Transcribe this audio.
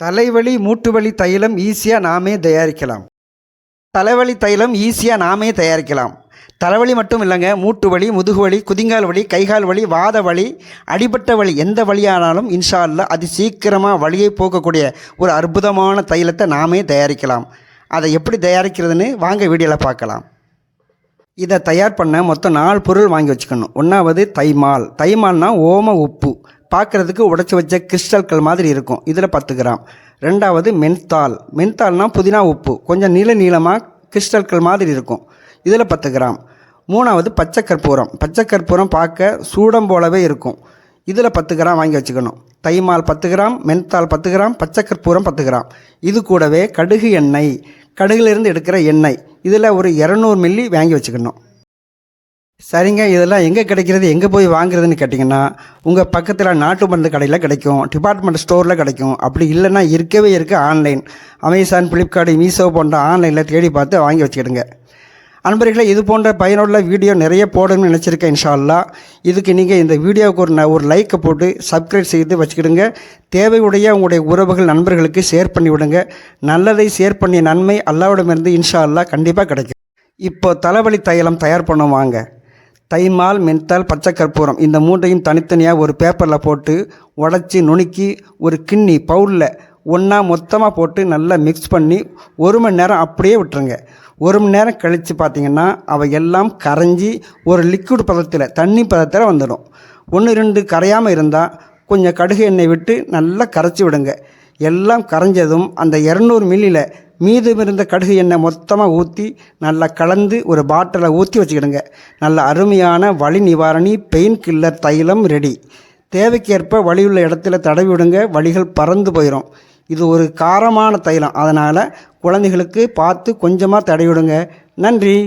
தலைவலி மூட்டுவலி தைலம் ஈஸியாக நாமே தயாரிக்கலாம். தலைவலி தைலம் ஈஸியாக நாமே தயாரிக்கலாம். தலைவலி மட்டும் இல்லைங்க, மூட்டு வலி, முதுகு வலி, குதிங்கால் வலி, கைகால் வலி, வாத வலி, அடிபட்ட வலி, எந்த வலியானாலும் இன்ஷா அல்லாஹ் அது சீக்கிரமாக வலியை போக்கக்கூடிய ஒரு அற்புதமான தைலத்தை நாமே தயாரிக்கலாம். அதை எப்படி தயாரிக்கிறதுன்னு வாங்க வீடியோவில் பார்க்கலாம். இதை தயார் பண்ண மொத்தம் 4 பொருள் வாங்கி வச்சுக்கணும். ஒன்றாவது தைமால். தைமால்னா ஓம உப்பு, பார்க்குறதுக்கு உடைச்சி வச்ச கிறிஸ்டல்கள் மாதிரி இருக்கும், இதில் 10 கிராம். ரெண்டாவது மென்தால். மென்தால்னா புதினா உப்பு, கொஞ்சம் நீளமாக கிறிஸ்டல்கள் மாதிரி இருக்கும், இதில் 10 கிராம். மூணாவது பச்சை கற்பூரம். பச்சை கற்பூரம் பார்க்க சூடம் போலவே இருக்கும், இதில் 10 கிராம் வாங்கி வச்சுக்கணும். தைமால் 10 கிராம், மென்தால் 10 கிராம், பச்சை கற்பூரம் 10 கிராம். இது கூடவே கடுகு எண்ணெய், கடுகுலேருந்து எடுக்கிற எண்ணெய், இதில் ஒரு 200 மில்லி வாங்கி வச்சுக்கணும். சரிங்க, இதெல்லாம் எங்கே கிடைக்கிறது, எங்கே போய் வாங்குறதுன்னு கேட்டிங்கன்னா, உங்கள் பக்கத்தில் நாட்டு மருந்து கடையில் கிடைக்கும், டிபார்ட்மெண்ட் ஸ்டோரில் கிடைக்கும். அப்படி இல்லைன்னா இருக்கவே ஆன்லைன், அமேசான், ஃப்ளிப்கார்ட், மீஷோ போன்ற ஆன்லைனில் தேடி பார்த்து வாங்கி வச்சுக்கிடுங்க. அன்பர்களே, இது போன்ற பயனுள்ள வீடியோ நிறைய போடணும்னு நினச்சிருக்கேன் இன்ஷா அல்லாஹ். இதுக்கு நீங்கள் இந்த வீடியோவுக்கு ஒரு லைக்கை போட்டு சப்ஸ்கிரைப் செய்து வச்சுக்கிடுங்க. தேவையுடைய உங்களுடைய உறவுகள் நண்பர்களுக்கு ஷேர் பண்ணி விடுங்க. நல்லதை ஷேர் பண்ணிய நன்மை அல்லாஹ்விடமிருந்து இன்ஷா அல்லாஹ் கண்டிப்பாக கிடைக்கும். இப்போ தலைவலி தைலம் தயார் பண்ணுவாங்க. தைமால், மென்தால், பச்சை கற்பூரம் இந்த மூன்றையும் தனித்தனியாக ஒரு பேப்பரில் போட்டு உடச்சி நுணுக்கி ஒரு கிண்ணி பவுலில் ஒன்றா மொத்தமாக போட்டு நல்லா மிக்ஸ் பண்ணி 1 மணி நேரம் அப்படியே விட்டுருங்க. 1 மணி நேரம் கழித்து பார்த்திங்கன்னா அவை எல்லாம் கரைஞ்சி ஒரு லிக்விட் பதத்தில், தண்ணி பதத்தில் வந்துடும். 1-2 கரையாமல் இருந்தால் கொஞ்சம் கடுகு எண்ணெய் விட்டு நல்லா கரைச்சி விடுங்க. எல்லாம் கரைஞ்சதும் அந்த 200 மில்லியில் மீதம் இருந்த கடுகு எண்ணெய் மொத்தமாக ஊற்றி நல்லா கலந்து ஒரு பாட்டிலை ஊற்றி வச்சுக்கிடுங்க. நல்ல அருமையான வலி நிவாரணி பெயின் கில்லர் தைலம் ரெடி. தேவைக்கேற்ப வலியுள்ள இடத்துல தடவி விடுங்க, வலிகள் பறந்து போயிடும். இது ஒரு காரமான தைலம், அதனால் குழந்தைகளுக்கு பார்த்து கொஞ்சமாக தடவி விடுங்க. நன்றி.